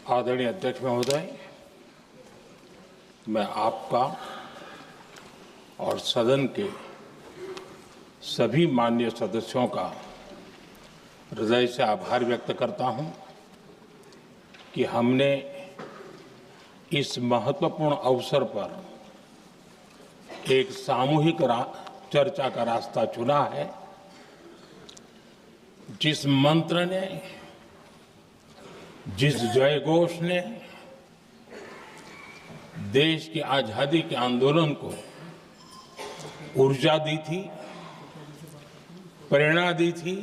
आदरणीय अध्यक्ष महोदय, मैं आपका और सदन के सभी माननीय सदस्यों का हृदय से आभार व्यक्त करता हूं कि हमने इस महत्वपूर्ण अवसर पर एक सामूहिक चर्चा का रास्ता चुना है। जिस मंत्र ने, जिस जयघोष ने देश की आजादी के आंदोलन को ऊर्जा दी थी, प्रेरणा दी थी,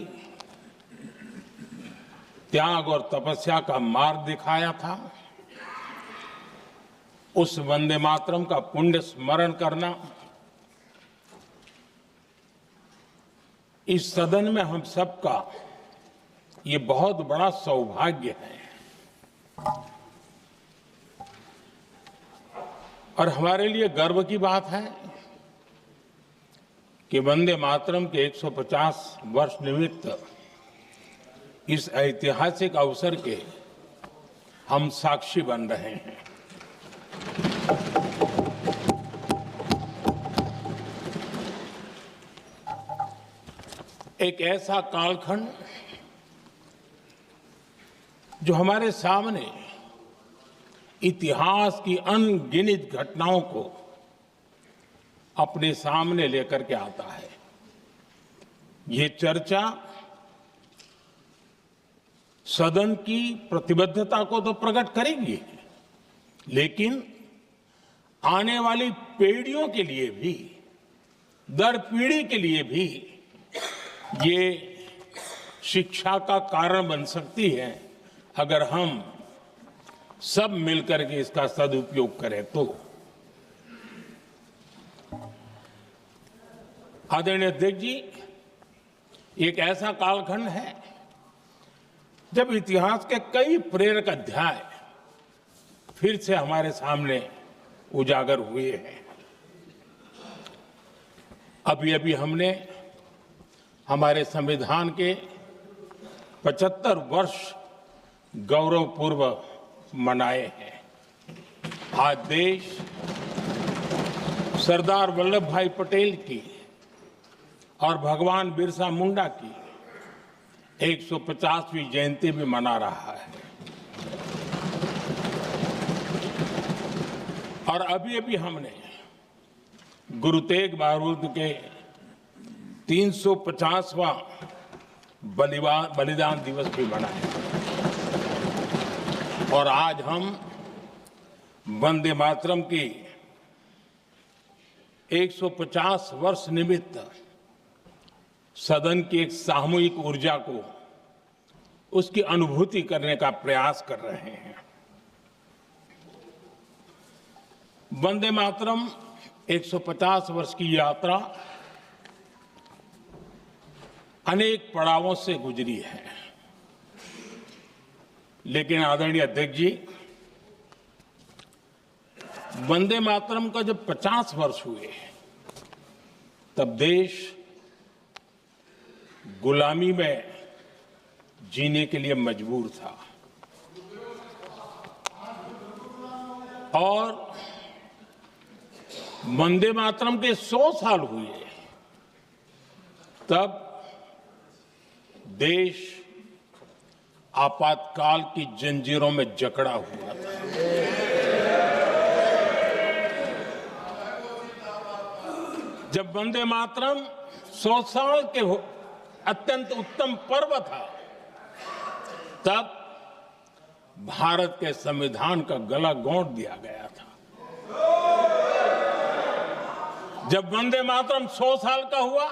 त्याग और तपस्या का मार्ग दिखाया था, उस वंदे मातरम का पुण्य स्मरण करना इस सदन में हम सबका ये बहुत बड़ा सौभाग्य है। और हमारे लिए गर्व की बात है कि वंदे मातरम के 150 वर्ष निमित्त इस ऐतिहासिक अवसर के हम साक्षी बन रहे हैं। एक ऐसा कालखंड जो हमारे सामने इतिहास की अनगिनत घटनाओं को अपने सामने लेकर के आता है। ये चर्चा सदन की प्रतिबद्धता को तो प्रकट करेगी, लेकिन आने वाली पीढ़ियों के लिए भी, दर पीढ़ी के लिए भी ये शिक्षा का कारण बन सकती है अगर हम सब मिलकर के इसका सदुपयोग करें तो। आदरणीय अध्यक्ष जी, एक ऐसा कालखंड है जब इतिहास के कई प्रेरक अध्याय फिर से हमारे सामने उजागर हुए हैं। अभी अभी हमने हमारे संविधान के 75 वर्ष गौरवपूर्व मनाए हैं। आज देश सरदार वल्लभ भाई पटेल की और भगवान बिरसा मुंडा की 150वीं जयंती भी मना रहा है। और अभी अभी हमने गुरु तेग बहादुर के 350वां बलिदान दिवस भी मनाया। और आज हम वंदे मातरम की 150 वर्ष निमित्त सदन की एक सामूहिक ऊर्जा को, उसकी अनुभूति करने का प्रयास कर रहे हैं। वंदे मातरम 150 वर्ष की यात्रा अनेक पड़ावों से गुजरी है, लेकिन आदरणीय अध्यक्ष जी, वंदे मातरम का जब 50 वर्ष हुए तब देश गुलामी में जीने के लिए मजबूर था। और वंदे मातरम के 100 साल हुए तब देश आपातकाल की जंजीरों में जकड़ा हुआ था। जब वंदे मातरम 100 साल के अत्यंत उत्तम पर्व था, तब भारत के संविधान का गला घोंट दिया गया था। जब वंदे मातरम 100 साल का हुआ,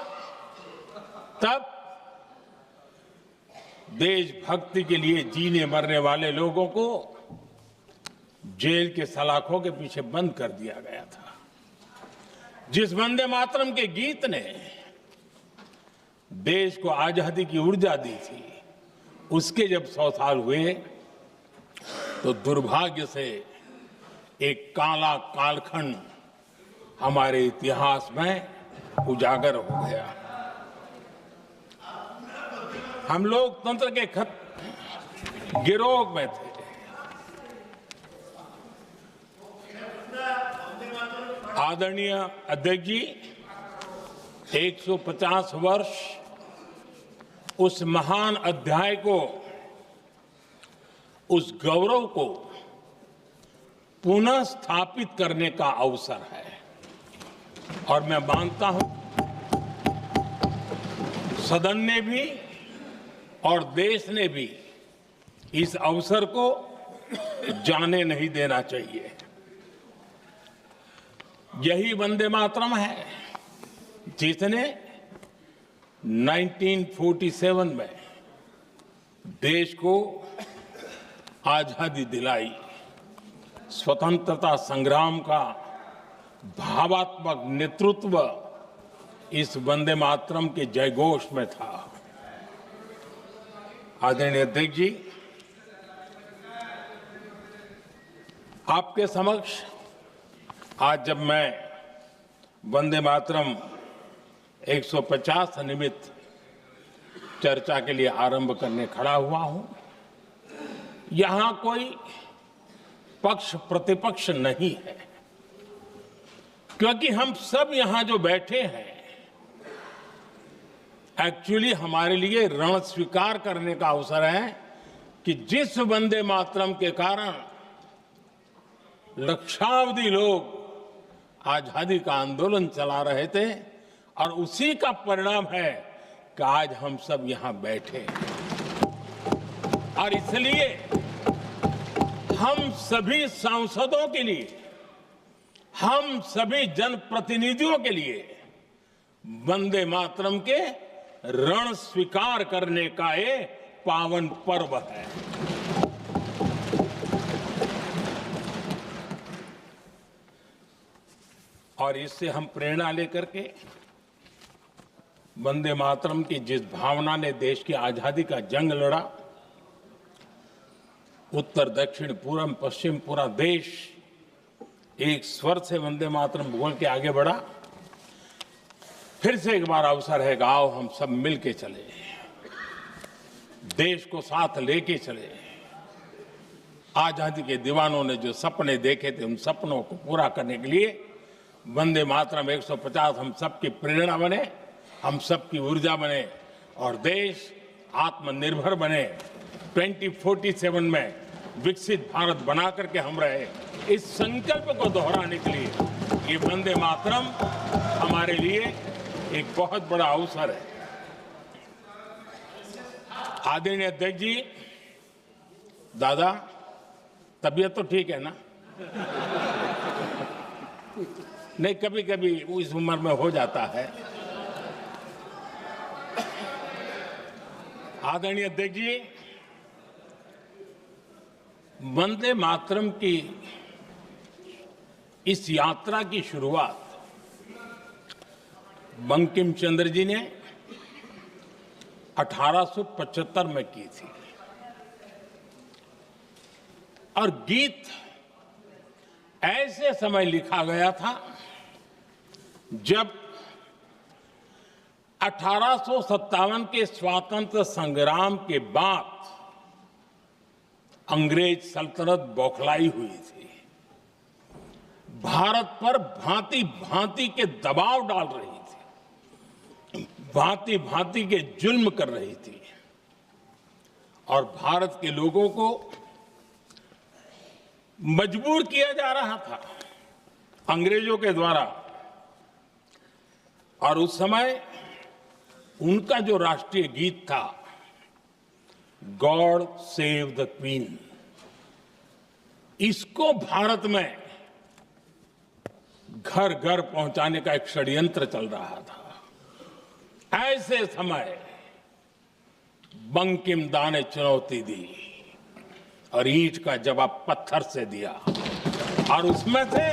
तब देशभक्ति के लिए जीने मरने वाले लोगों को जेल के सलाखों के पीछे बंद कर दिया गया था। जिस वंदे मातरम के गीत ने देश को आजादी की ऊर्जा दी थी, उसके जब 100 साल हुए तो दुर्भाग्य से एक काला कालखंड हमारे इतिहास में उजागर हो गया। हम लोकतंत्र के गिरोह में थे, आदरणीय अध्यक्ष जी, 150 वर्ष उस महान अध्याय को, उस गौरव को पुनः स्थापित करने का अवसर है और मैं मानता हूं सदन ने भी और देश ने भी इस अवसर को जाने नहीं देना चाहिए। यही वंदे मातरम है जिसने 1947 में देश को आजादी दिलाई। स्वतंत्रता संग्राम का भावात्मक नेतृत्व इस वंदे मातरम के जयघोष में था। आदरणीय अध्यक्ष जी, आपके समक्ष आज जब मैं वंदे मातरम 150 निमित्त चर्चा के लिए आरंभ करने खड़ा हुआ हूं, यहां कोई पक्ष प्रतिपक्ष नहीं है, क्योंकि हम सब यहां जो बैठे हैं एक्चुअली हमारे लिए रण स्वीकार करने का अवसर है कि जिस वंदे मातरम के कारण लक्षावधि लोग आजादी का आंदोलन चला रहे थे और उसी का परिणाम है कि आज हम सब यहां बैठे हैं। और इसलिए हम सभी सांसदों के लिए, हम सभी जनप्रतिनिधियों के लिए वंदे मातरम के रण स्वीकार करने का ये पावन पर्व है। और इससे हम प्रेरणा लेकर के वंदे मातरम की जिस भावना ने देश की आजादी का जंग लड़ा, उत्तर दक्षिण पूर्व पश्चिम पूरा देश एक स्वर से वंदे मातरम बोल के आगे बढ़ा। फिर से एक बार अवसर है, आओ हम सब मिल के चले, देश को साथ लेके चले। आजादी के दीवानों ने जो सपने देखे थे उन सपनों को पूरा करने के लिए वंदे मातरम 150 हम सबकी प्रेरणा बने, हम सबकी ऊर्जा बने और देश आत्मनिर्भर बने। 2047 में विकसित भारत बना करके हम रहे, इस संकल्प को दोहराने के लिए ये वंदे मातरम हमारे लिए एक बहुत बड़ा अवसर है। आदरणीय अध्यक्ष जी, दादा तबीयत तो ठीक है ना? नहीं, कभी कभी इस उम्र में हो जाता है। आदरणीय अध्यक्ष जी, वंदे मातरम की इस यात्रा की शुरुआत बंकिम चंद्र जी ने 1875 में की थी और गीत ऐसे समय लिखा गया था जब 1857 के स्वातंत्र संग्राम के बाद अंग्रेज सल्तनत बौखलाई हुई थी, भारत पर भांति भांति के दबाव डाल रही थी, भांति भांति के जुल्म कर रही थी और भारत के लोगों को मजबूर किया जा रहा था अंग्रेजों के द्वारा। और उस समय उनका जो राष्ट्रीय गीत था, गॉड सेव द क्वीन, इसको भारत में घर घर पहुंचाने का एक षड्यंत्र चल रहा था। ऐसे समय बंकिम दा ने चुनौती दी और ईंट का जवाब पत्थर से दिया और उसमें से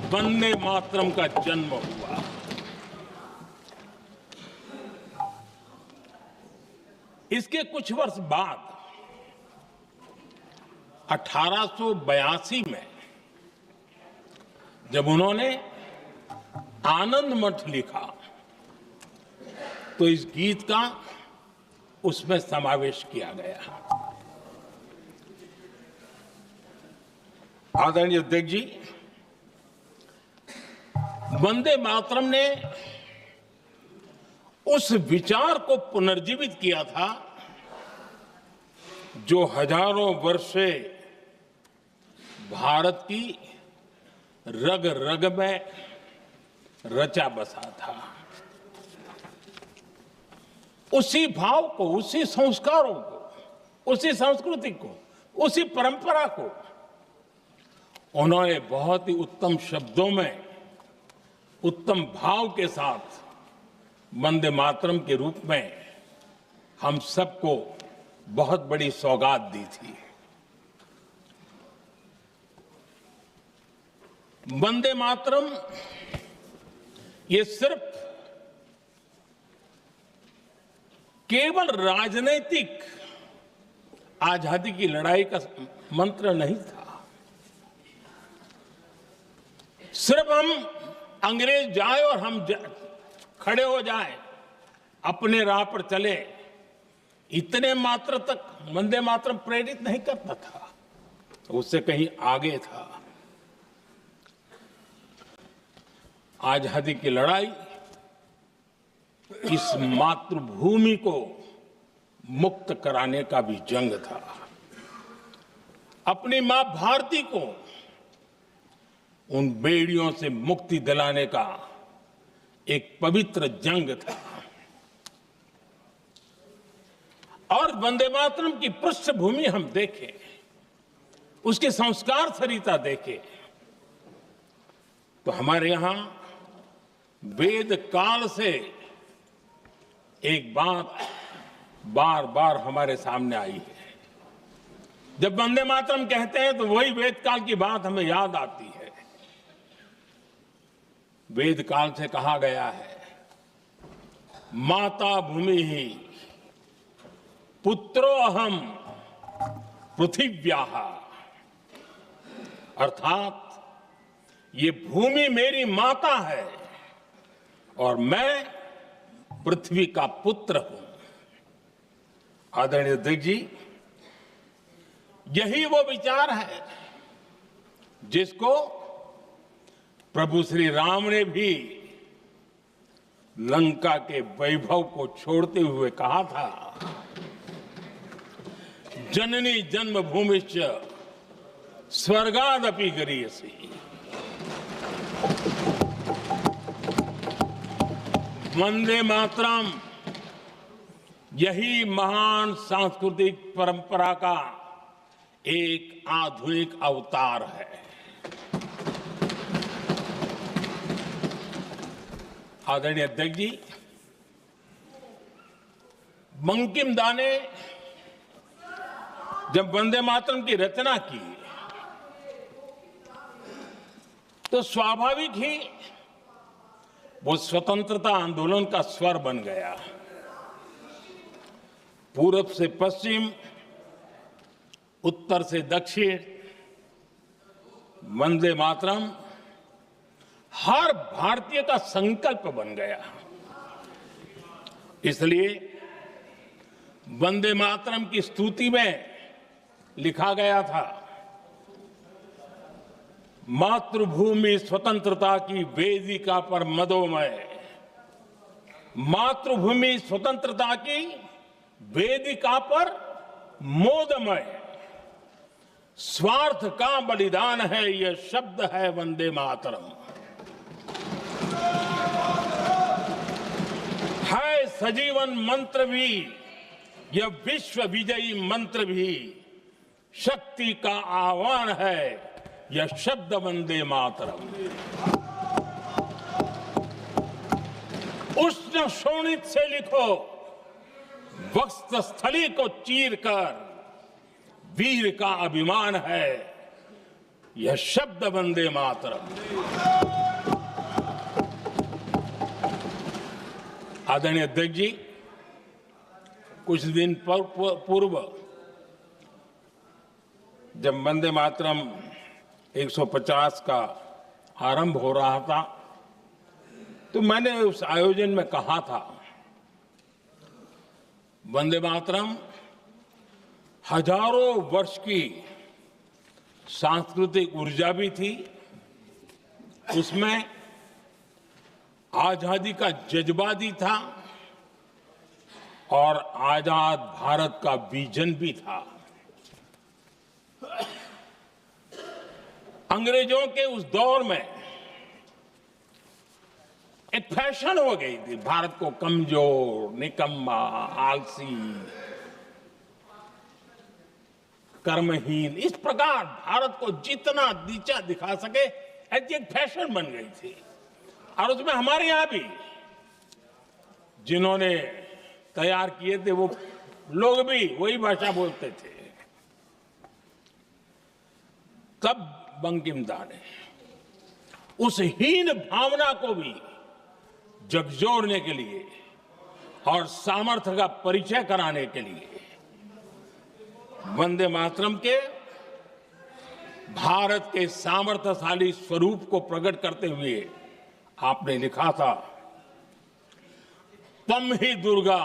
वंदे मातरम का जन्म हुआ। इसके कुछ वर्ष बाद 1882 में जब उन्होंने आनंद मठ लिखा तो इस गीत का उसमें समावेश किया गया। आदरणीय अध्यक्ष जी, वंदे मातरम ने उस विचार को पुनर्जीवित किया था जो हजारों वर्ष से भारत की रग रग में रचा बसा था। उसी भाव को, उसी संस्कारों को, उसी संस्कृति को, उसी परंपरा को उन्होंने बहुत ही उत्तम शब्दों में, उत्तम भाव के साथ वंदे मातरम के रूप में हम सबको बहुत बड़ी सौगात दी थी। वंदे मातरम ये सिर्फ केवल राजनीतिक आजादी की लड़ाई का मंत्र नहीं था। सिर्फ हम अंग्रेज जाए और हम खड़े हो जाए, अपने राह पर चले, इतने मात्र तक वंदे मातरम प्रेरित नहीं करता था, उससे कहीं आगे था। आजादी की लड़ाई इस मातृभूमि को मुक्त कराने का भी जंग था। अपनी मां भारती को उन बेड़ियों से मुक्ति दिलाने का एक पवित्र जंग था। और वंदे मातरम की पृष्ठभूमि हम देखें, उसके संस्कार सरिता देखें, तो हमारे यहां वेद काल से एक बात बार बार हमारे सामने आई है। जब वंदे मातरम कहते हैं तो वही वेद काल की बात हमें याद आती है। वेद काल से कहा गया है, माता भूमि ही पुत्रो अहम पृथिव्याः, अर्थात ये भूमि मेरी माता है और मैं पृथ्वी का पुत्र हूं। आदरणीय अध्यक्ष जी, यही वो विचार है जिसको प्रभु श्री राम ने भी लंका के वैभव को छोड़ते हुए कहा था, जननी जन्मभूमिश्च स्वर्गादपि गरीयसी। वंदे मातरम यही महान सांस्कृतिक परंपरा का एक आधुनिक अवतार है। आदरणीय अध्यक्ष जी, बंकिम दा ने जब वंदे मातरम की रचना की तो स्वाभाविक ही वो स्वतंत्रता आंदोलन का स्वर बन गया। पूरब से पश्चिम, उत्तर से दक्षिण, वंदे मातरम हर भारतीय का संकल्प बन गया। इसलिए वंदे मातरम की स्तुति में लिखा गया था, मातृभूमि स्वतंत्रता की वेदिका पर मदोमय, मातृभूमि स्वतंत्रता की वेदिका पर मोदमय, स्वार्थ का बलिदान है यह शब्द है वंदे मातरम। है सजीवन मंत्र भी यह विश्व विजयी मंत्र भी, शक्ति का आह्वान है यह शब्द वंदे मातरम। उष्ण शोणित से लिखो, वक्षस्थली को चीरकर, वीर का अभिमान है यह शब्द वंदे मातरम। आदरणीय अध्यक्ष जी, कुछ दिन पूर्व जब वंदे मातरम 150 का आरंभ हो रहा था तो मैंने उस आयोजन में कहा था, वंदे मातरम हजारों वर्ष की सांस्कृतिक ऊर्जा भी थी, उसमें आजादी का जज्बा भी था और आजाद भारत का विजन भी था। अंग्रेजों के उस दौर में एक फैशन हो गई थी भारत को कमजोर, निकम्मा, आलसी, कर्महीन, इस प्रकार भारत को जितना नीचा दिखा सके ऐसी एक फैशन बन गई थी। और उसमें हमारे यहां भी जिन्होंने तैयार किए थे वो लोग भी वही भाषा बोलते थे। तब बंकिम दा ने उस हीन भावना को भी झकझोरने के लिए और सामर्थ्य का परिचय कराने के लिए वंदे मातरम के भारत के सामर्थ्यशाली स्वरूप को प्रकट करते हुए आपने लिखा था, तम ही दुर्गा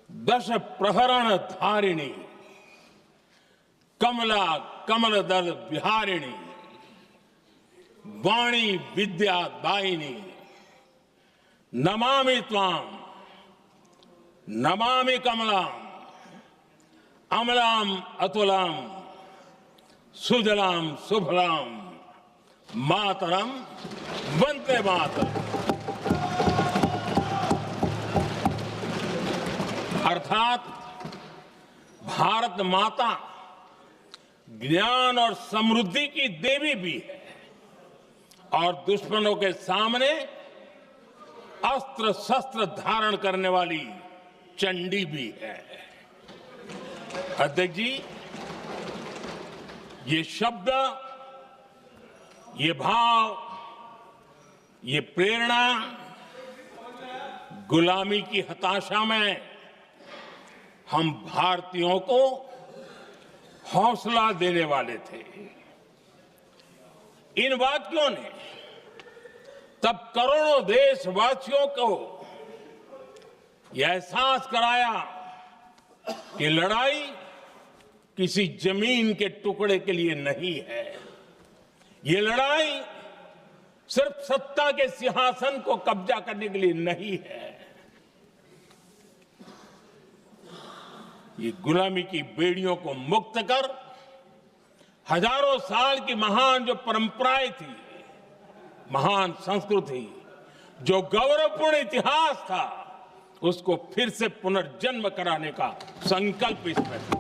दश प्रहरण धारिणी, कमला कमल दल विहारिणी, वाणी विद्या दायिनी, नमामि त्वाम नमामि कमलाम, अमलाम अतुलाम, सुजलाम सुफलाम, मातरम वंदे मातरम। अर्थात भारत माता ज्ञान और समृद्धि की देवी भी है और दुश्मनों के सामने अस्त्र शस्त्र धारण करने वाली चंडी भी है। अध्यक्ष जी, ये शब्द, ये भाव, ये प्रेरणा गुलामी की हताशा में हम भारतीयों को हौसला देने वाले थे। इन वाक्यों ने तब करोड़ों देशवासियों को यह एहसास कराया कि लड़ाई किसी जमीन के टुकड़े के लिए नहीं है। ये लड़ाई सिर्फ सत्ता के सिंहासन को कब्जा करने के लिए नहीं है। ये गुलामी की बेड़ियों को मुक्त कर हजारों साल की महान जो परंपराएं थी, महान संस्कृति, जो गौरवपूर्ण इतिहास था, उसको फिर से पुनर्जन्म कराने का संकल्प इसमें था।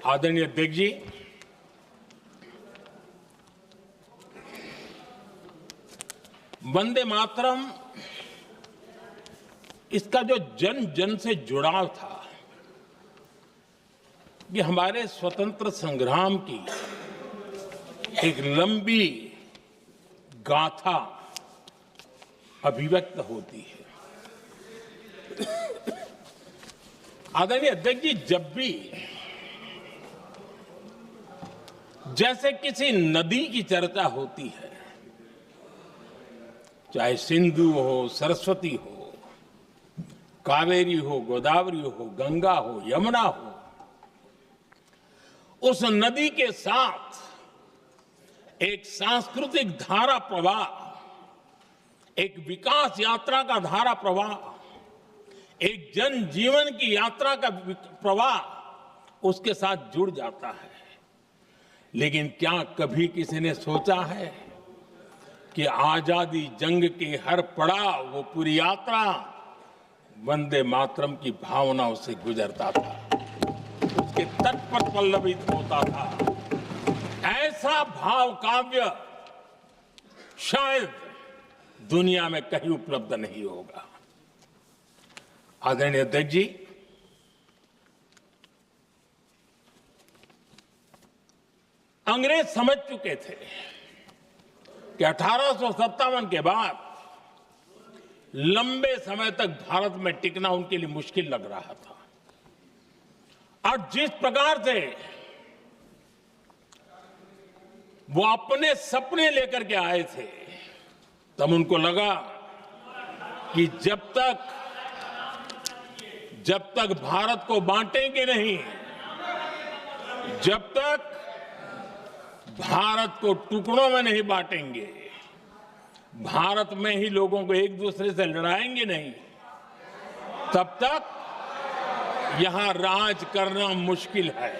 आदरणीय अध्यक्ष जी, वंदे मातरम, इसका जो जन जन से जुड़ाव था, ये हमारे स्वतंत्र संग्राम की एक लंबी गाथा अभिव्यक्त होती है। आदरणीय अध्यक्ष जी, जब भी जैसे किसी नदी की चर्चा होती है, चाहे सिंधु हो, सरस्वती हो, कावेरी हो, गोदावरी हो, गंगा हो, यमुना हो, उस नदी के साथ एक सांस्कृतिक धारा प्रवाह, एक विकास यात्रा का धारा प्रवाह, एक जन जीवन की यात्रा का प्रवाह उसके साथ जुड़ जाता है। लेकिन क्या कभी किसी ने सोचा है कि आजादी जंग के हर पड़ाव, वो पूरी यात्रा वंदे मातरम की भावनाओं से गुजरता था, उसके तट पर पल्लवित होता था। ऐसा भाव काव्य शायद दुनिया में कहीं उपलब्ध नहीं होगा। आदरणीय अध्यक्ष जी, अंग्रेज समझ चुके थे कि 1857 के बाद लंबे समय तक भारत में टिकना उनके लिए मुश्किल लग रहा था। और जिस प्रकार से वो अपने सपने लेकर के आए थे, तब उनको लगा कि जब तक भारत को बांटेंगे नहीं, जब तक भारत को टुकड़ों में नहीं बांटेंगे, भारत में ही लोगों को एक दूसरे से लड़ाएंगे नहीं, तब तक यहां राज करना मुश्किल है।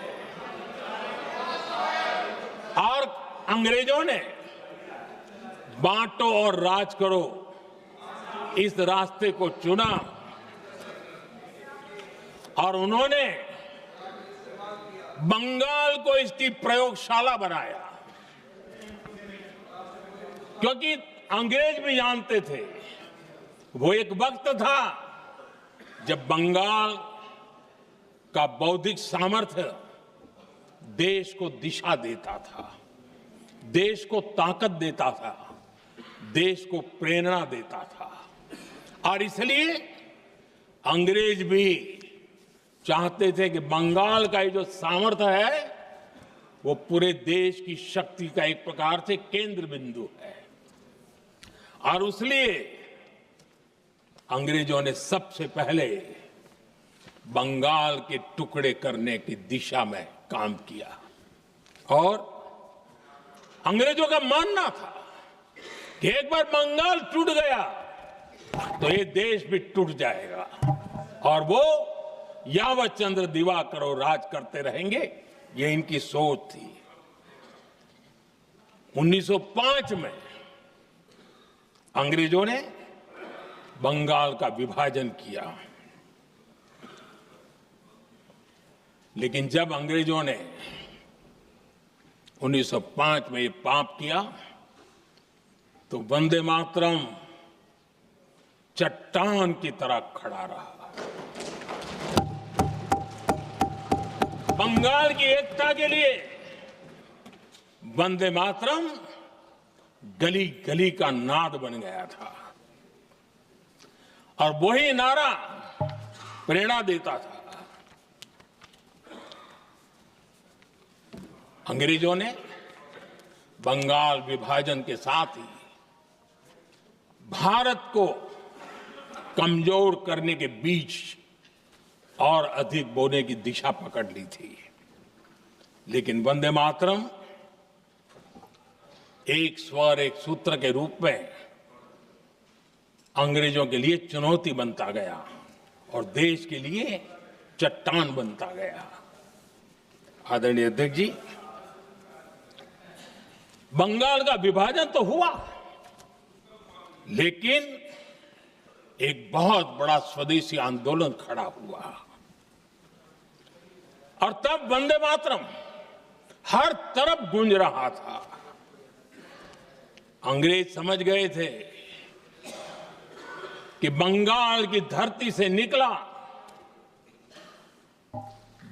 और अंग्रेजों ने बांटो और राज करो इस रास्ते को चुना और उन्होंने बंगाल को इसकी प्रयोगशाला बनाया, क्योंकि अंग्रेज भी जानते थे वो एक वक्त था जब बंगाल का बौद्धिक सामर्थ्य देश को दिशा देता था, देश को ताकत देता था, देश को प्रेरणा देता था। और इसलिए अंग्रेज भी चाहते थे कि बंगाल का ये जो सामर्थ्य है वो पूरे देश की शक्ति का एक प्रकार से केंद्र बिंदु है। और इसलिए अंग्रेजों ने सबसे पहले बंगाल के टुकड़े करने की दिशा में काम किया और अंग्रेजों का मानना था कि एक बार बंगाल टूट गया तो ये देश भी टूट जाएगा और वो यावत चंद्र दिवाकर राज करते रहेंगे, ये इनकी सोच थी। 1905 में अंग्रेजों ने बंगाल का विभाजन किया, लेकिन जब अंग्रेजों ने 1905 में ये पाप किया तो वंदे मातरम चट्टान की तरह खड़ा रहा। बंगाल की एकता के लिए वंदे मातरम गली गली का नाद बन गया था और वही नारा प्रेरणा देता था। अंग्रेजों ने बंगाल विभाजन के साथ ही भारत को कमजोर करने के बीच और अधिक बोने की दिशा पकड़ ली थी, लेकिन वंदे मातरम एक स्वर एक सूत्र के रूप में अंग्रेजों के लिए चुनौती बनता गया और देश के लिए चट्टान बनता गया। आदरणीय अध्यक्ष जी, बंगाल का विभाजन तो हुआ, लेकिन एक बहुत बड़ा स्वदेशी आंदोलन खड़ा हुआ और तब वंदे मातरम हर तरफ गूंज रहा था। अंग्रेज समझ गए थे कि बंगाल की धरती से निकला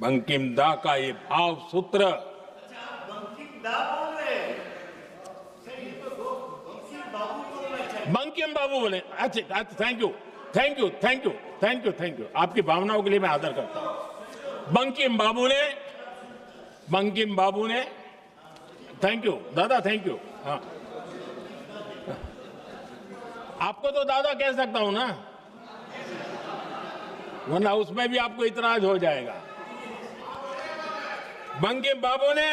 बंकिम दा का ये भाव सूत्र बंकिम बाबू बोले। अच्छा, thank you thank you thank you thank you thank you, आपकी भावनाओं के लिए मैं आदर करता हूं। बंकिम बाबू ने थैंक यू दादा, थैंक यू। हाँ, आपको तो दादा कह सकता हूं ना, वरना उसमें भी आपको इतराज हो जाएगा। बंकिम बाबू ने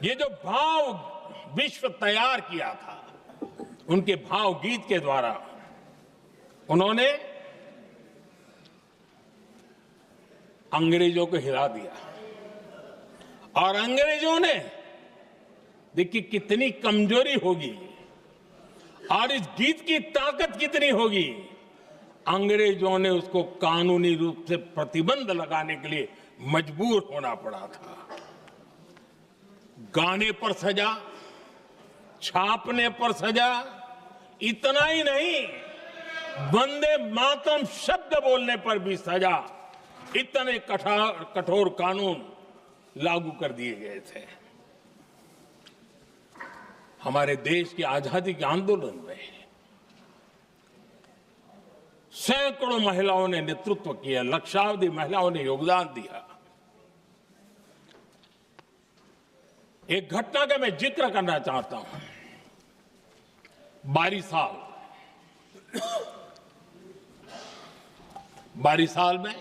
ये जो भाव विश्व तैयार किया था, उनके भाव गीत के द्वारा उन्होंने अंग्रेजों को हिला दिया और अंग्रेजों ने देखिए कितनी कमजोरी होगी और इस गीत की ताकत कितनी होगी। अंग्रेजों ने उसको कानूनी रूप से प्रतिबंध लगाने के लिए मजबूर होना पड़ा था। गाने पर सजा, छापने पर सजा, इतना ही नहीं वंदे मातरम शब्द बोलने पर भी सजा, इतने कठोर कानून लागू कर दिए गए थे। हमारे देश की आजादी के आंदोलन में सैकड़ों महिलाओं ने नेतृत्व किया, लक्षावधि महिलाओं ने योगदान दिया। एक घटना का मैं जिक्र करना चाहता हूं। 22 साल में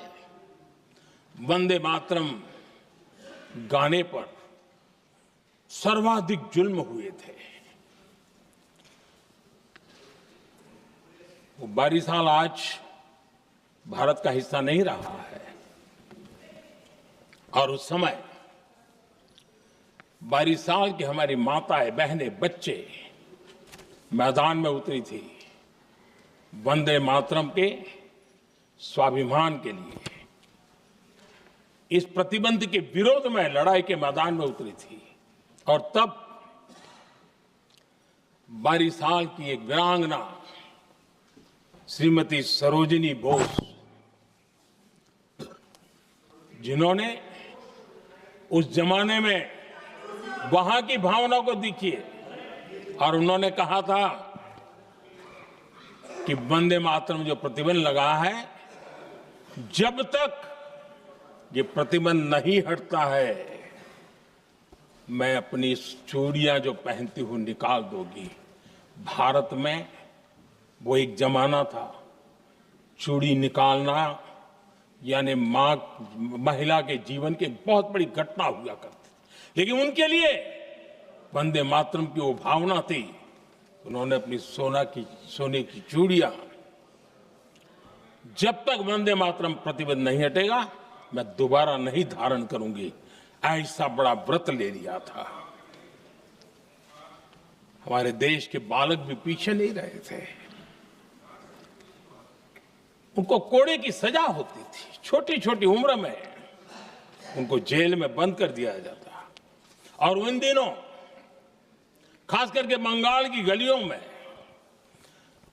वंदे मातरम गाने पर सर्वाधिक जुल्म हुए थे। वो बारिसाल आज भारत का हिस्सा नहीं रहा है और उस समय बारिसाल की हमारी माताएं, बहनें, बच्चे मैदान में उतरी थी वंदे मातरम के स्वाभिमान के लिए। इस प्रतिबंध के विरोध में लड़ाई के मैदान में उतरी थी और तब बारिसाल की एक वीरांगना श्रीमती सरोजिनी बोस, जिन्होंने उस जमाने में वहां की भावना को देखिए और उन्होंने कहा था कि वंदे मातरम जो प्रतिबंध लगा है, जब तक ये प्रतिबंध नहीं हटता है मैं अपनी चूड़ियां जो पहनती हूं निकाल दूंगी। भारत में वो एक जमाना था, चूड़ी निकालना यानी महिला के जीवन की बहुत बड़ी घटना हुआ करती, लेकिन उनके लिए वंदे मातरम की वो भावना थी। उन्होंने अपनी सोने की चूड़ियां, जब तक वंदे मातरम प्रतिबंध नहीं हटेगा मैं दोबारा नहीं धारण करूंगी, ऐसा बड़ा व्रत ले लिया था। हमारे देश के बालक भी पीछे नहीं रहे थे। उनको कोड़े की सजा होती थी, छोटी छोटी उम्र में उनको जेल में बंद कर दिया जाता। और उन दिनों खास करके बंगाल की गलियों में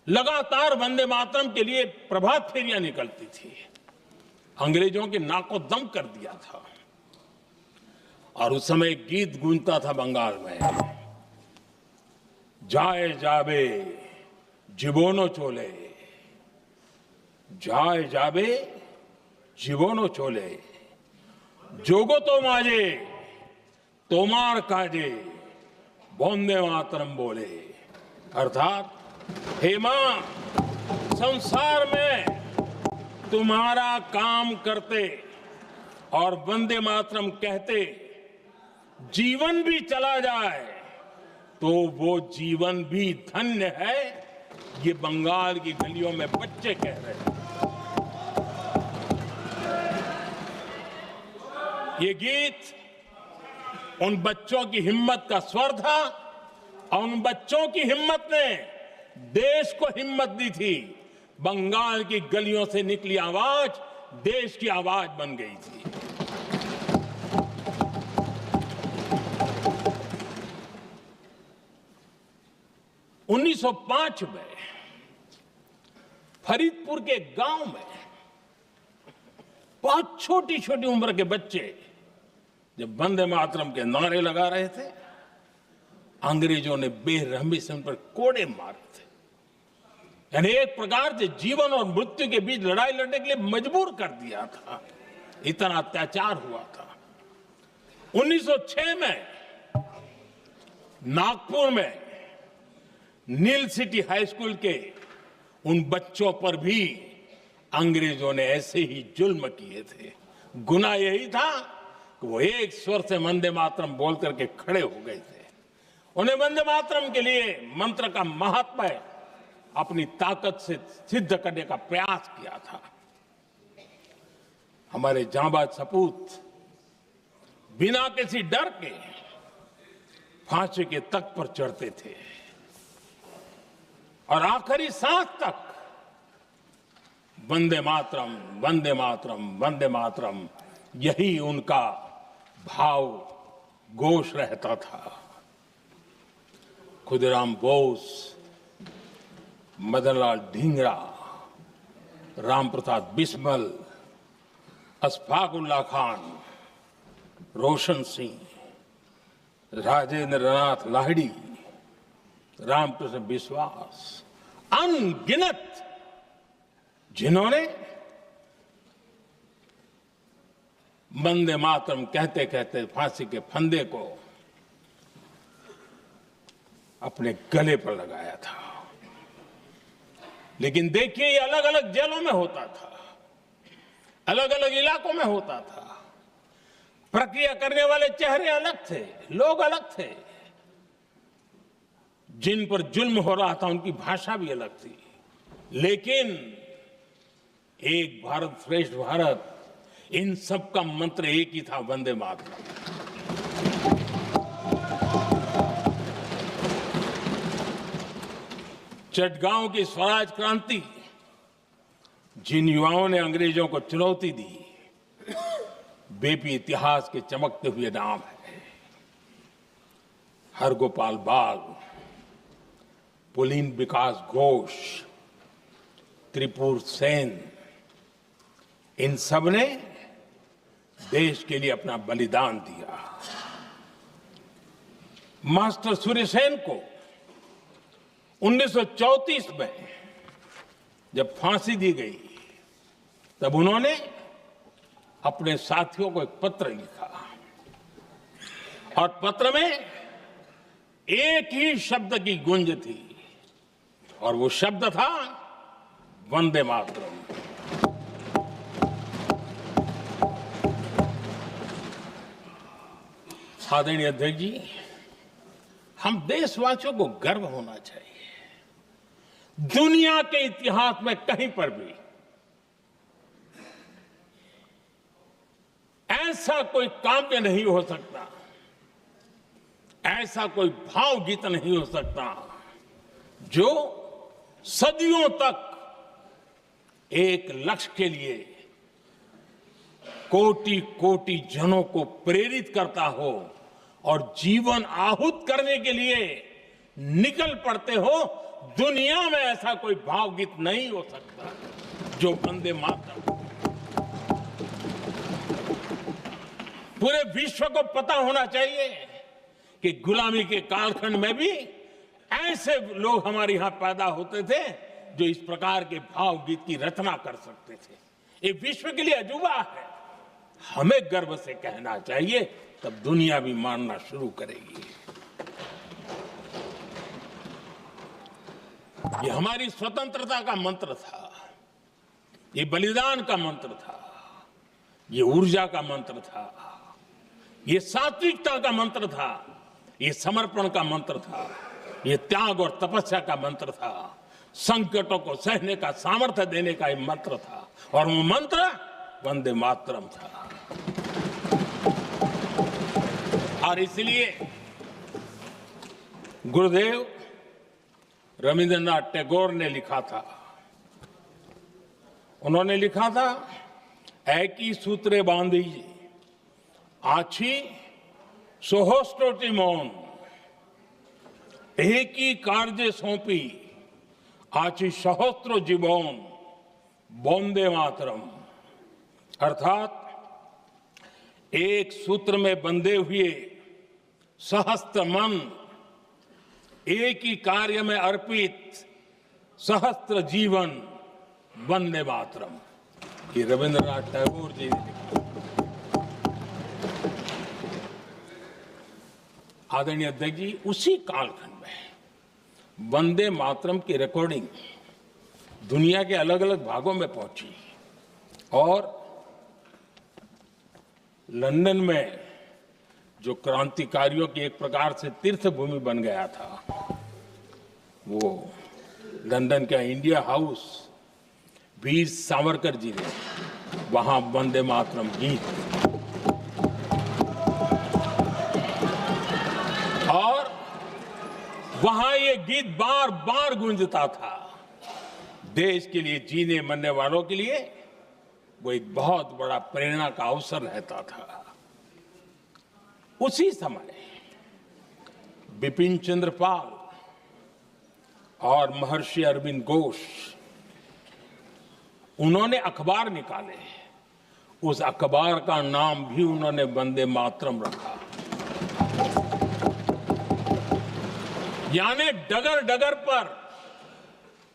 लगातार वंदे मातरम के लिए प्रभात फेरियां निकलती थी। अंग्रेजों के नाक को दम कर दिया था। और उस समय गीत गूंजता था बंगाल में, जाए जाबे जीवनो चोले, जाए जाबे जीवनो चोले, जोगो तो माजे तोमार काजे, वंदे मातरम बोले। अर्थात हे मां, संसार में तुम्हारा काम करते और वंदे मातरम कहते जीवन भी चला जाए तो वो जीवन भी धन्य है। ये बंगाल की गलियों में बच्चे कह रहे हैं। ये गीत उन बच्चों की हिम्मत का स्वर था और उन बच्चों की हिम्मत ने देश को हिम्मत दी थी। बंगाल की गलियों से निकली आवाज देश की आवाज बन गई थी। उन्नीस 1905 में फरीदपुर के गांव में बहुत छोटी छोटी उम्र के बच्चे जब वंदे मातरम के नारे लगा रहे थे, अंग्रेजों ने बेरहमी से उन पर कोड़े मारे थे। यानी एक प्रकार से जीवन और मृत्यु के बीच लड़ाई लड़ने के लिए मजबूर कर दिया था। इतना अत्याचार हुआ था। 1906 में नागपुर में नील सिटी हाई स्कूल के उन बच्चों पर भी अंग्रेजों ने ऐसे ही जुल्म किए थे। गुनाह यही था कि वो एक स्वर से वंदे मातरम बोल करके खड़े हो गए थे। उन्हें वंदे मातरम के लिए मंत्र का महात्म्य अपनी ताकत से सिद्ध करने का प्रयास किया था। हमारे जांबाज सपूत बिना किसी डर के फांसी के तख्त पर चढ़ते थे और आखिरी सांस तक वंदे मातरम, वंदे मातरम, वंदे मातरम, यही उनका भाव घोष रहता था। खुदीराम बोस, मदनलाल ढींगरा, राम प्रसाद बिस्मल, अशफाक उल्लाह खान, रोशन सिंह, राजेंद्र नाथ लाहिड़ी, रामकृष्ण विश्वास, अनगिनत जिन्होंने वंदे मातरम कहते कहते फांसी के फंदे को अपने गले पर लगाया था। लेकिन देखिए, ये अलग अलग जेलों में होता था, अलग अलग इलाकों में होता था। प्रक्रिया करने वाले चेहरे अलग थे, लोग अलग थे, जिन पर जुल्म हो रहा था उनकी भाषा भी अलग थी, लेकिन एक भारत श्रेष्ठ भारत, इन सब का मंत्र एक ही था, वंदे मातरम। चटगांव की स्वराज क्रांति, जिन युवाओं ने अंग्रेजों को चुनौती दी, वे भी इतिहास के चमकते हुए नाम है। हरगोपाल बाग, पुलिन विकास घोष, त्रिपुर सेन, इन सब ने देश के लिए अपना बलिदान दिया। मास्टर सूर्यसेन को 1934 में जब फांसी दी गई, तब उन्होंने अपने साथियों को एक पत्र लिखा और पत्र में एक ही शब्द की गूंज थी और वो शब्द था वंदे मातरम। आदरणीय अध्यक्ष जी, हम देशवासियों को गर्व होना चाहिए। दुनिया के इतिहास में कहीं पर भी ऐसा कोई काव्य नहीं हो सकता, ऐसा कोई भावगीत नहीं हो सकता जो सदियों तक एक लक्ष्य के लिए कोटि कोटि जनों को प्रेरित करता हो और जीवन आहूत करने के लिए निकल पड़ते हो। दुनिया में ऐसा कोई भावगीत नहीं हो सकता जो वंदे मातरम। पूरे विश्व को पता होना चाहिए कि गुलामी के कालखंड में भी ऐसे लोग हमारे यहां पैदा होते थे जो इस प्रकार के भावगीत की रचना कर सकते थे। ये विश्व के लिए अजूबा है, हमें गर्व से कहना चाहिए, तब दुनिया भी मानना शुरू करेगी। ये हमारी स्वतंत्रता का मंत्र था, ये बलिदान का मंत्र था, ये ऊर्जा का मंत्र था, ये सात्विकता का मंत्र था, ये समर्पण का मंत्र था, ये त्याग और तपस्या का मंत्र था, संकटों को सहने का सामर्थ्य देने का ये मंत्र था, और वो मंत्र वंदे मातरम था। और इसलिए गुरुदेव रविंद्रनाथ टैगोर ने लिखा था, उन्होंने लिखा था, एकी सूत्रे बांधी आछी सोहोस्टोटी मौन, एकी कार्य सौंपी आछी सहस्त्र जीवन, वंदे मातरम। अर्थात एक सूत्र में बंधे हुए सहस्त्र मन, एक ही कार्य में अर्पित सहस्त्र जीवन, वंदे मातरम। ये रविंद्रनाथ टैगोर जी ने लिखा। आदरणीय अध्यक्ष जी, उसी कालखंड में वंदे मातरम की रिकॉर्डिंग दुनिया के अलग अलग भागों में पहुंची और लंदन में जो क्रांतिकारियों की एक प्रकार से तीर्थ भूमि बन गया था, वो लंदन का इंडिया हाउस, वीर सावरकर जी ने वहां वंदे मातरम गीत, और वहां ये गीत बार बार गूंजता था। देश के लिए जीने मरने वालों के लिए वो एक बहुत बड़ा प्रेरणा का अवसर रहता था। उसी समय बिपिन चंद्र पाल और महर्षि अरविंद घोष, उन्होंने अखबार निकाले, उस अखबार का नाम भी उन्होंने वंदे मातरम रखा। यानी डगर डगर पर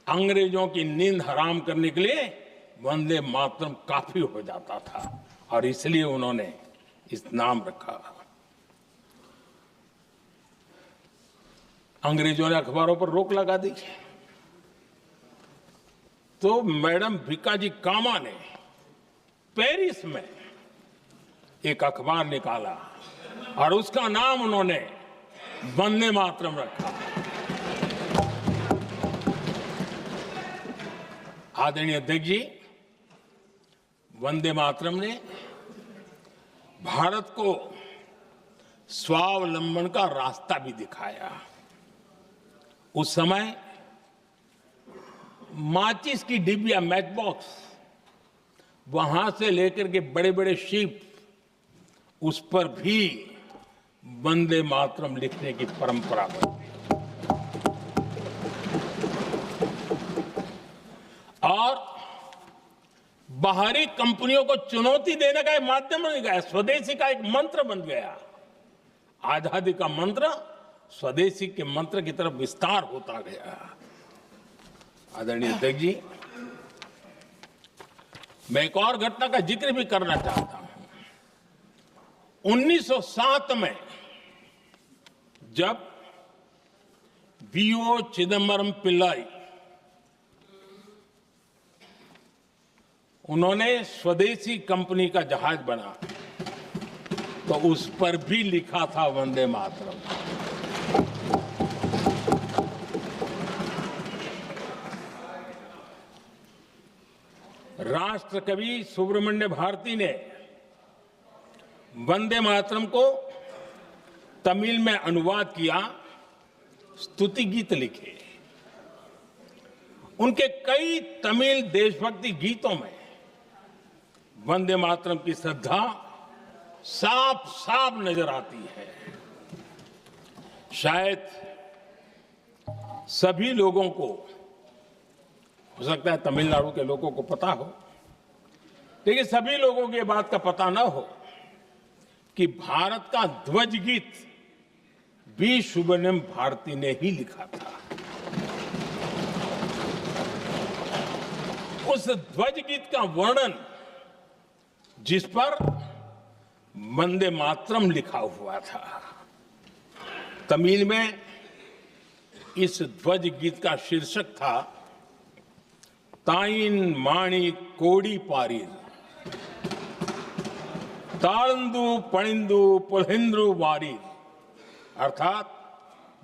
अंग्रेजों की नींद हराम करने के लिए वंदे मातरम काफी हो जाता था, और इसलिए उन्होंने इस नाम रखा। अंग्रेजों ने अखबारों पर रोक लगा दी, तो मैडम भिकाजी कामा ने पेरिस में एक अखबार निकाला और उसका नाम उन्होंने वंदे मातरम रखा। आदरणीय अध्यक्ष जी, वंदे मातरम ने भारत को स्वावलंबन का रास्ता भी दिखाया। उस समय माचिस की डिबिया, मैच बॉक्स, वहां से लेकर के बड़े बड़े शिप, उस पर भी वंदे मातरम लिखने की परंपरा बनी और बाहरी कंपनियों को चुनौती देने का एक माध्यम बन गया, स्वदेशी का एक मंत्र बन गया। आजादी का मंत्र स्वदेशी के मंत्र की तरफ विस्तार होता गया। आदरणीय अध्यक्ष जी, मैं एक और घटना का जिक्र भी करना चाहता हूं। 1907 में जब वीओ चिदम्बरम पिल्लाई उन्होंने स्वदेशी कंपनी का जहाज बना तो उस पर भी लिखा था वंदे मातरम। राष्ट्र कवि सुब्रमण्य भारती ने वंदे मातरम को तमिल में अनुवाद किया, स्तुति गीत लिखे। उनके कई तमिल देशभक्ति गीतों में वंदे मातरम की श्रद्धा साफ साफ नजर आती है। शायद सभी लोगों को, हो सकता है तमिलनाडु के लोगों को पता हो, लेकिन सभी लोगों को ये बात का पता ना हो कि भारत का ध्वज गीत वी सुब्रमण्यम भारती ने ही लिखा था। उस ध्वज गीत का वर्णन, जिस पर वंदे मातरम लिखा हुआ था, तमिल में इस ध्वज गीत का शीर्षक था ताइन माणी कोडी पारीर, तालंदु पणिंदु पुलहिंद्रु वारीर। अर्थात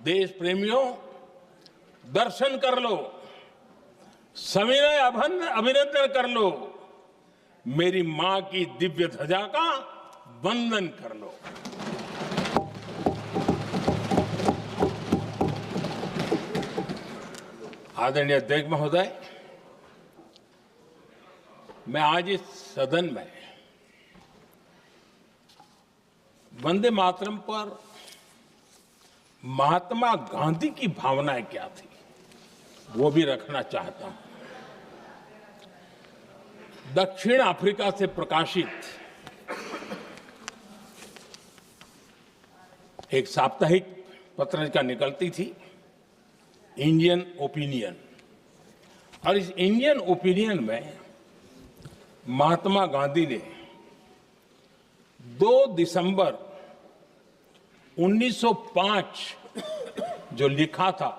देश प्रेमियों, दर्शन कर लो, सविनय अभिनंदन कर लो, मेरी मां की दिव्य ध्वजा का वंदन कर लो। आदरणीय अध्यक्ष महोदय, मैं आज इस सदन में वंदे मातरम पर महात्मा गांधी की भावनाएं क्या थी वो भी रखना चाहता हूं। दक्षिण अफ्रीका से प्रकाशित एक साप्ताहिक पत्रिका निकलती थी, इंडियन ओपिनियन, और इस इंडियन ओपिनियन में महात्मा गांधी ने 2 दिसंबर 1905 जो लिखा था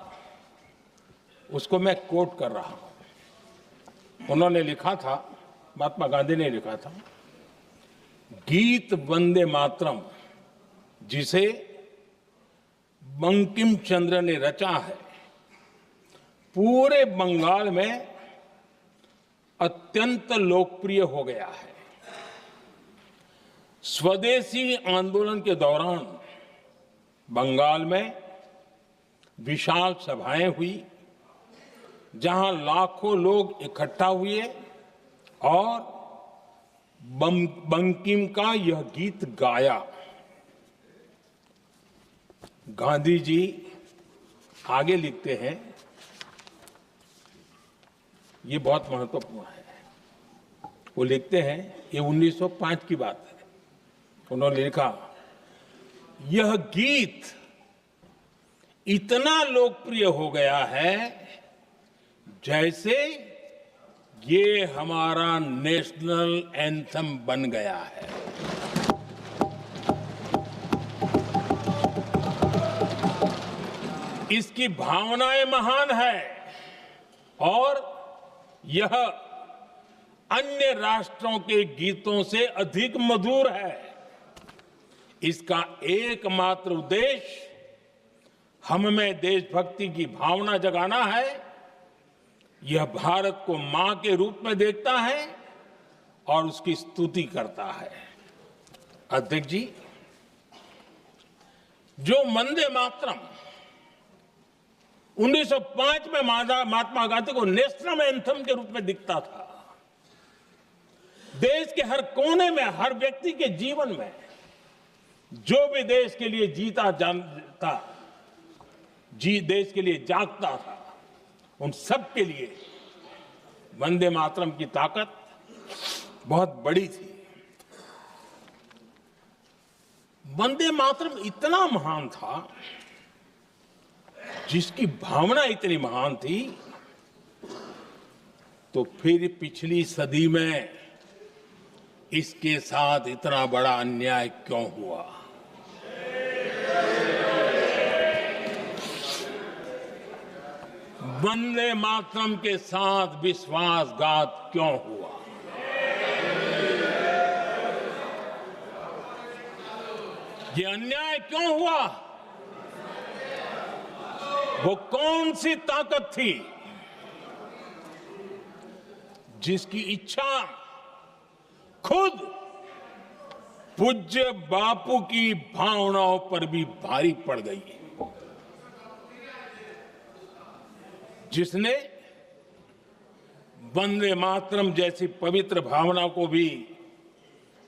उसको मैं कोट कर रहा हूं। उन्होंने लिखा था, महात्मा गांधी ने लिखा था, गीत वंदे मातरम जिसे बंकिम चंद्र ने रचा है, पूरे बंगाल में अत्यंत लोकप्रिय हो गया है। स्वदेशी आंदोलन के दौरान बंगाल में विशाल सभाएं हुई, जहां लाखों लोग इकट्ठा हुए और बंकिम का यह गीत गाया। गांधी जी आगे लिखते हैं, ये बहुत महत्वपूर्ण है। वो लिखते हैं, ये 1905 की बात है, उन्होंने लिखा, यह गीत इतना लोकप्रिय हो गया है जैसे ये हमारा नेशनल एंथम बन गया है। इसकी भावनाएं महान है और यह अन्य राष्ट्रों के गीतों से अधिक मधुर है। इसका एकमात्र उद्देश्य हम में देशभक्ति की भावना जगाना है। यह भारत को मां के रूप में देखता है और उसकी स्तुति करता है। अध्यक्ष जी, जो वंदे मातरम 1905 में महात्मा गांधी को नेशनल एंथम के रूप में दिखता था, देश के हर कोने में, हर व्यक्ति के जीवन में जो भी देश के लिए जीता जानता, देश के लिए जागता था, उन सब के लिए वंदे मातरम की ताकत बहुत बड़ी थी। वंदे मातरम इतना महान था, जिसकी भावना इतनी महान थी, तो फिर पिछली सदी में इसके साथ इतना बड़ा अन्याय क्यों हुआ? वंदे मातरम के साथ विश्वासघात क्यों हुआ? ये अन्याय क्यों हुआ? वो कौन सी ताकत थी जिसकी इच्छा खुद पूज्य बापू की भावनाओं पर भी भारी पड़ गई, जिसने वंदे मातरम जैसी पवित्र भावना को भी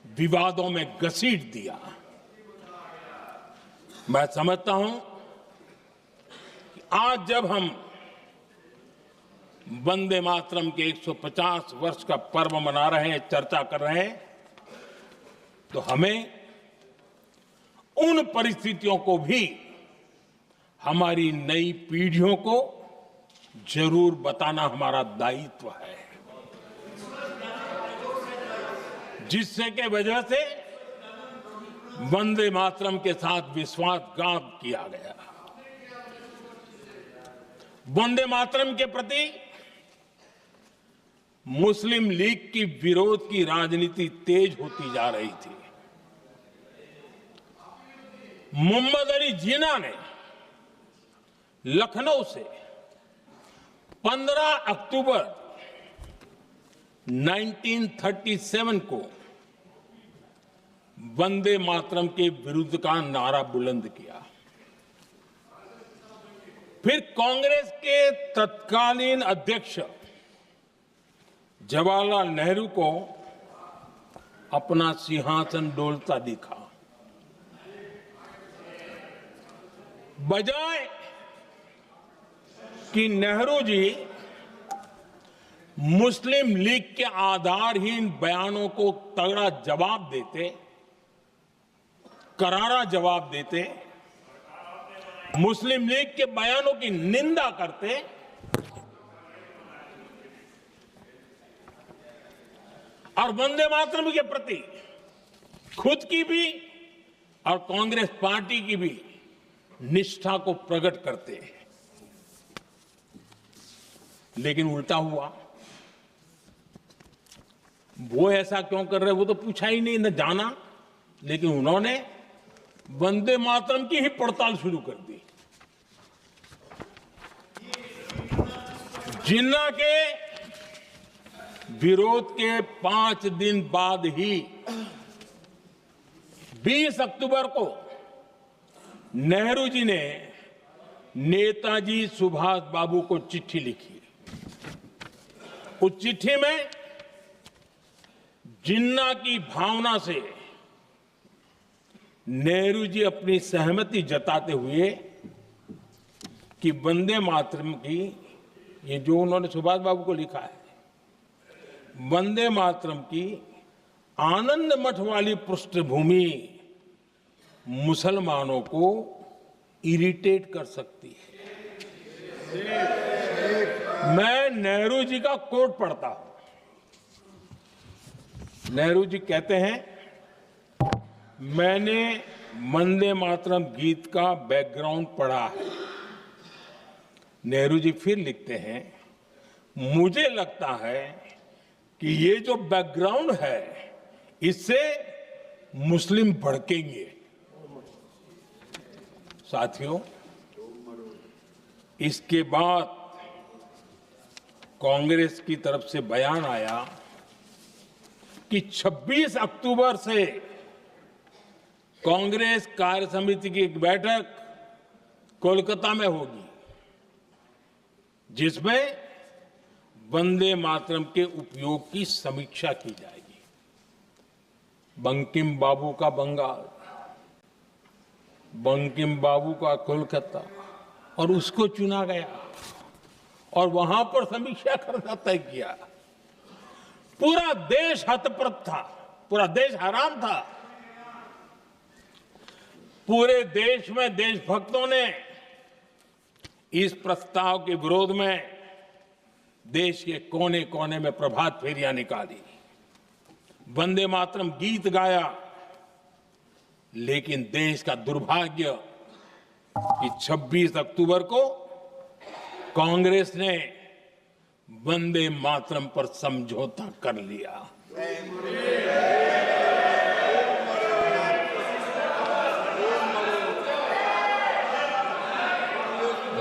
विवादों में घसीट दिया? मैं समझता हूं कि आज जब हम वंदे मातरम के 150 वर्ष का पर्व मना रहे हैं, चर्चा कर रहे हैं, तो हमें उन परिस्थितियों को भी हमारी नई पीढ़ियों को जरूर बताना हमारा दायित्व है, जिससे के वजह से वंदे मातरम के साथ विश्वासघात किया गया। वंदे मातरम के प्रति मुस्लिम लीग की विरोध की राजनीति तेज होती जा रही थी। मोहम्मद अली जिन्ना ने लखनऊ से 15 अक्टूबर 1937 को वंदे मातरम के विरुद्ध का नारा बुलंद किया। फिर कांग्रेस के तत्कालीन अध्यक्ष जवाहरलाल नेहरू को अपना सिंहासन डोलता दिखा। बजाय कि नेहरू जी मुस्लिम लीग के आधारहीन बयानों को तगड़ा जवाब देते, करारा जवाब देते, मुस्लिम लीग के बयानों की निंदा करते, और वंदे मातरम के प्रति खुद की भी और कांग्रेस पार्टी की भी निष्ठा को प्रकट करते, लेकिन उल्टा हुआ। वो ऐसा क्यों कर रहे, वो तो पूछा ही नहीं, न जाना, लेकिन उन्होंने वंदे मातरम की ही पड़ताल शुरू कर दी। जिन्ना के विरोध के 5 दिन बाद ही 20 अक्टूबर को नेहरू जी ने नेताजी सुभाष बाबू को चिट्ठी लिखी। उस चिट्ठी में जिन्ना की भावना से नेहरू जी अपनी सहमति जताते हुए कि वंदे मातरम की, ये जो उन्होंने सुभाष बाबू को लिखा है, वंदे मातरम की आनंद मठ वाली पृष्ठभूमि मुसलमानों को इरिटेट कर सकती है। मैं नेहरू जी का कोट पढ़ता हूं। नेहरू जी कहते हैं, मैंने वंदे मातरम गीत का बैकग्राउंड पढ़ा है। नेहरू जी फिर लिखते हैं, मुझे लगता है कि ये जो बैकग्राउंड है, इससे मुस्लिम भड़केंगे। साथियों, इसके बाद कांग्रेस की तरफ से बयान आया कि 26 अक्टूबर से कांग्रेस कार्य समिति की एक बैठक कोलकाता में होगी, जिसमें वंदे मातरम के उपयोग की समीक्षा की जाएगी। बंकिम बाबू का बंगाल, बंकिम बाबू का कोलकाता, और उसको चुना गया और वहां पर समीक्षा करना तय किया। पूरा देश हतप्रभ था, पूरा देश हैरान था। पूरे देश में देशभक्तों ने इस प्रस्ताव के विरोध में देश के कोने कोने में प्रभात फेरियां निकाली, वंदे मातरम गीत गाया। लेकिन देश का दुर्भाग्य कि 26 अक्टूबर को कांग्रेस ने वंदे मातरम पर समझौता कर लिया।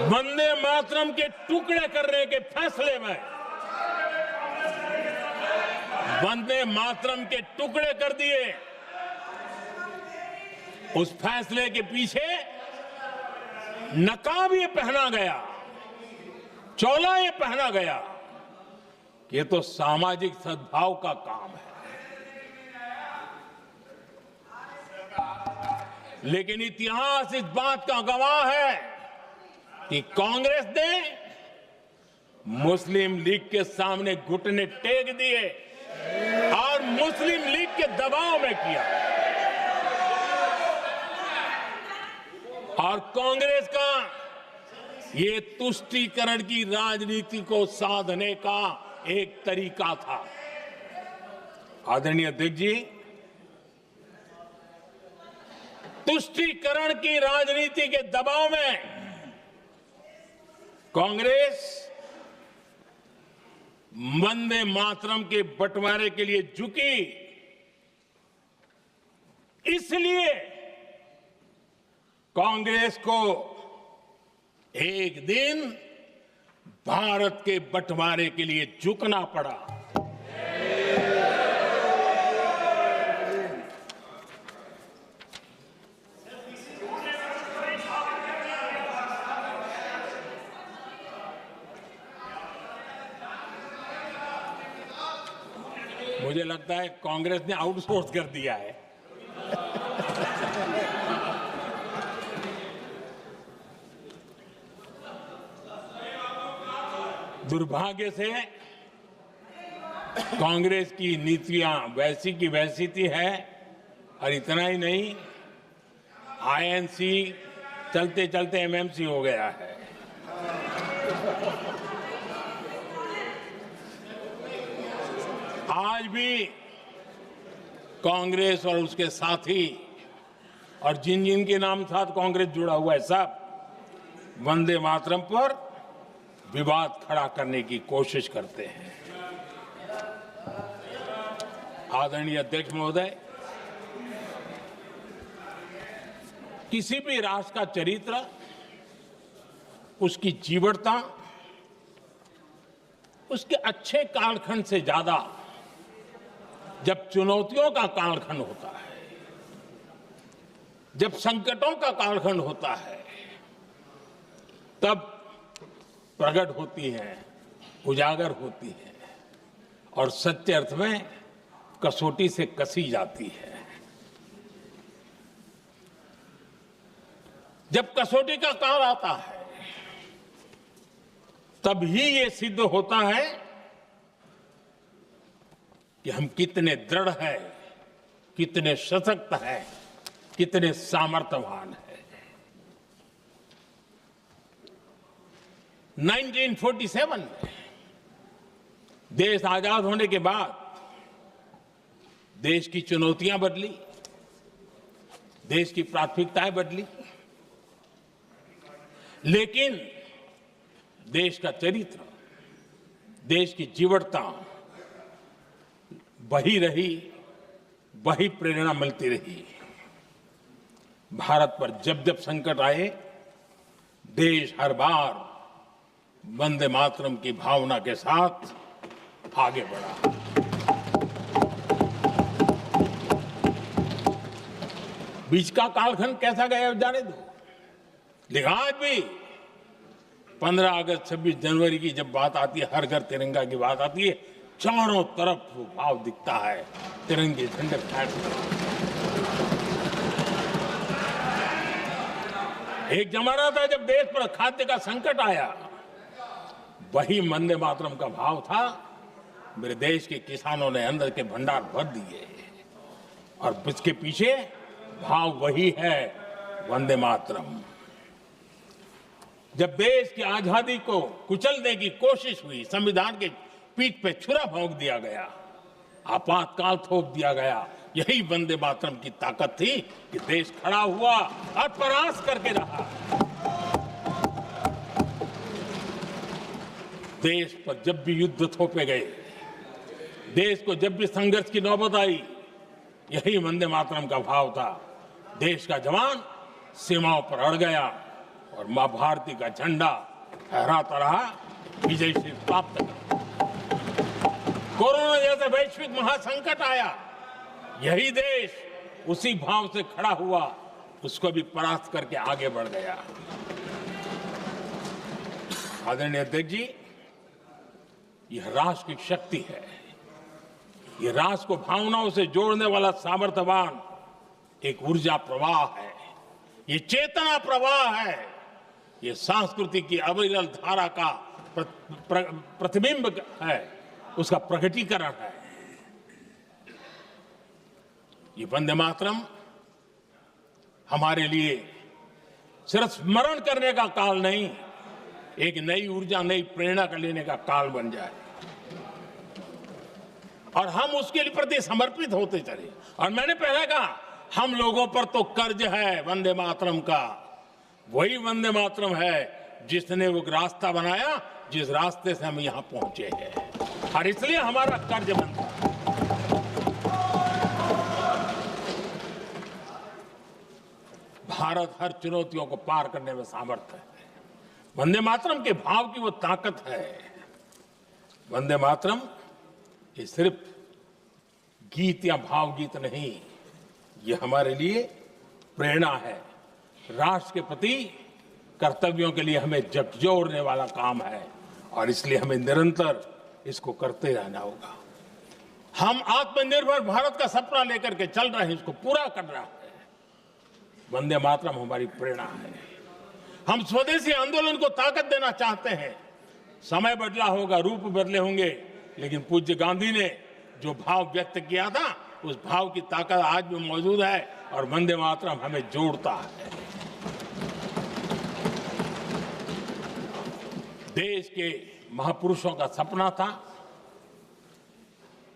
वंदे मातरम के टुकड़े करने के फैसले में, वंदे मातरम के टुकड़े कर दिए। उस फैसले के पीछे नकाब ये पहना गया, चोला ये पहना गया कि ये तो सामाजिक सद्भाव का काम है। लेकिन इतिहास इस बात का गवाह है कि कांग्रेस ने मुस्लिम लीग के सामने घुटने टेक दिए और मुस्लिम लीग के दबाव में किया। और कांग्रेस का ये तुष्टीकरण की राजनीति को साधने का एक तरीका था। आदरणीय अध्यक्ष जी, तुष्टीकरण की राजनीति के दबाव में कांग्रेस वंदे मातरम के बंटवारे के लिए झुकी। इसलिए कांग्रेस को एक दिन भारत के बंटवारे के लिए झुकना पड़ा। मुझे लगता है कांग्रेस ने आउटसोर्स कर दिया है। दुर्भाग्य से कांग्रेस की नीतियां वैसी की वैसी थी है, और इतना ही नहीं, आईएनसी चलते चलते एमएमसी हो गया है। आज भी कांग्रेस और उसके साथी और जिन जिन के नाम साथ कांग्रेस जुड़ा हुआ है, सब वंदे मातरम पर विवाद खड़ा करने की कोशिश करते हैं। आदरणीय अध्यक्ष महोदय, किसी भी राष्ट्र का चरित्र, उसकी जीवटता, उसके अच्छे कालखंड से ज्यादा जब चुनौतियों का कालखंड होता है, जब संकटों का कालखंड होता है, तब प्रकट होती है, उजागर होती है और सच्चे अर्थ में कसौटी से कसी जाती है। जब कसौटी का काल आता है, तब ही ये सिद्ध होता है कि हम कितने दृढ़ हैं, कितने सशक्त हैं, कितने सामर्थ्यवान हैं। 1947 में देश आजाद होने के बाद देश की चुनौतियां बदली, देश की प्राथमिकताएं बदली, लेकिन देश का चरित्र, देश की जीवटता वही रही, वही प्रेरणा मिलती रही। भारत पर जब जब संकट आए, देश हर बार वंदे मातरम की भावना के साथ आगे बढ़ा। बीच का कालखंड कैसा गया जाने दो, लेकिन आज भी 15 अगस्त 26 जनवरी की जब बात आती है, हर घर तिरंगा की बात आती है, चारों तरफ वो भाव दिखता है, तिरंगे झंडे फहराते। एक जमाना था जब देश पर खाद्य का संकट आया, वही वंदे मातरम का भाव था। मेरे देश के किसानों ने अंदर के भंडार भर दिए और इसके पीछे भाव वही है, वंदे मातरम। जब देश की आजादी को कुचलने की कोशिश हुई, संविधान के पीठ पे छुरा भोंक दिया गया, आपातकाल थोप दिया गया, यही वंदे मातरम की ताकत थी कि देश खड़ा हुआ और प्रयास करके रहा। देश पर जब भी युद्ध थोपे गए, देश को जब भी संघर्ष की नौबत आई, यही वंदे मातरम का भाव था। देश का जवान सीमाओं पर अड़ गया और मां भारती का झंडा फहराता रहा, विजय से प्राप्त कर। कोरोना जैसे वैश्विक महासंकट आया, यही देश उसी भाव से खड़ा हुआ, उसको भी परास्त करके आगे बढ़ गया। आदरणीय अध्यक्ष जी, यह राष्ट्र की शक्ति है, यह राष्ट्र को भावनाओं से जोड़ने वाला सामर्थ्यवान एक ऊर्जा प्रवाह है, ये चेतना प्रवाह है, ये संस्कृति की अविरल धारा का प्रतिबिंब है, उसका प्रकटीकरण है। ये वंदे मातरम हमारे लिए सिर्फ स्मरण करने का काल नहीं, एक नई ऊर्जा, नई प्रेरणा का लेने का काल बन जाए और हम उसके लिए प्रति समर्पित होते चले। और मैंने पहले कहा, हम लोगों पर तो कर्ज है वंदे मातरम का। वही वंदे मातरम है जिसने वो रास्ता बनाया, जिस रास्ते से हम यहां पहुंचे हैं, और इसलिए हमारा कर्ज बनता है। भारत हर चुनौतियों को पार करने में सामर्थ है। वंदे मातरम के भाव की वो ताकत है। वंदे मातरम ये सिर्फ गीत या भावगीत नहीं, ये हमारे लिए प्रेरणा है। राष्ट्र के प्रति कर्तव्यों के लिए हमें झकझोरने वाला काम है और इसलिए हमें निरंतर इसको करते रहना होगा। हम आत्मनिर्भर भारत का सपना लेकर के चल रहे हैं, इसको पूरा कर रहा है। वंदे मातरम हमारी प्रेरणा है। हम स्वदेशी आंदोलन को ताकत देना चाहते हैं। समय बदला होगा, रूप बदले होंगे, लेकिन पूज्य गांधी ने जो भाव व्यक्त किया था, उस भाव की ताकत आज भी मौजूद है और वंदे मातरम हमें जोड़ता है। देश के महापुरुषों का सपना था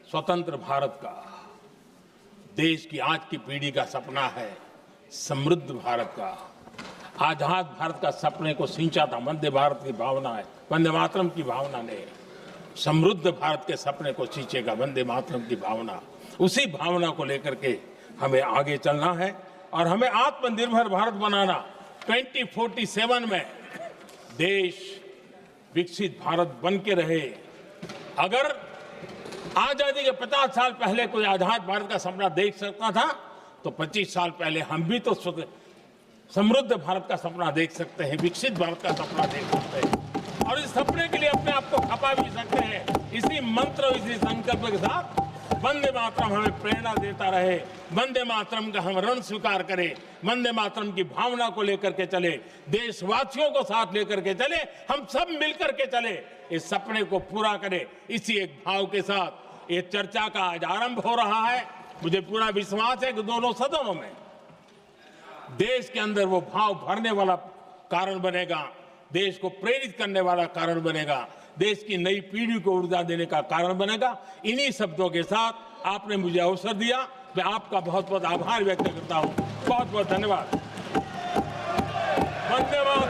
स्वतंत्र भारत का। देश की आज की पीढ़ी का सपना है समृद्ध भारत का। आजाद भारत का सपने को सिंचा था वंदे भारत की भावना है, वंदे मातरम की भावना ने। समृद्ध भारत के सपने को सिंचेगा वंदे मातरम की भावना। उसी भावना को लेकर के हमें आगे चलना है और हमें आत्मनिर्भर भारत बनाना। 2047 में देश विकसित भारत बन के रहे। अगर आजादी के 50 साल पहले कोई आजाद भारत का सपना देख सकता था, तो 25 साल पहले हम भी तो समृद्ध भारत का सपना देख सकते हैं, विकसित भारत का सपना देख सकते हैं और इस सपने के लिए अपने आप को खपा भी सकते हैं। इसी मंत्र, इसी संकल्प के साथ वंदे मातरम हमें प्रेरणा देता रहे। वंदे मातरम का हम ऋण स्वीकार करें, वंदे मातरम की भावना को लेकर के चले, देशवासियों को साथ लेकर के चले, हम सब मिलकर के चले, इस सपने को पूरा करें। इसी एक भाव के साथ ये चर्चा का आज आरंभ हो रहा है। मुझे पूरा विश्वास है कि दोनों सदनों में देश के अंदर वो भाव भरने वाला कारण बनेगा, देश को प्रेरित करने वाला कारण बनेगा, देश की नई पीढ़ी को ऊर्जा देने का कारण बनेगा। इन्हीं शब्दों के साथ आपने मुझे अवसर दिया, मैं आपका बहुत बहुत आभार व्यक्त करता हूं। बहुत बहुत धन्यवाद। वंदे मातरम।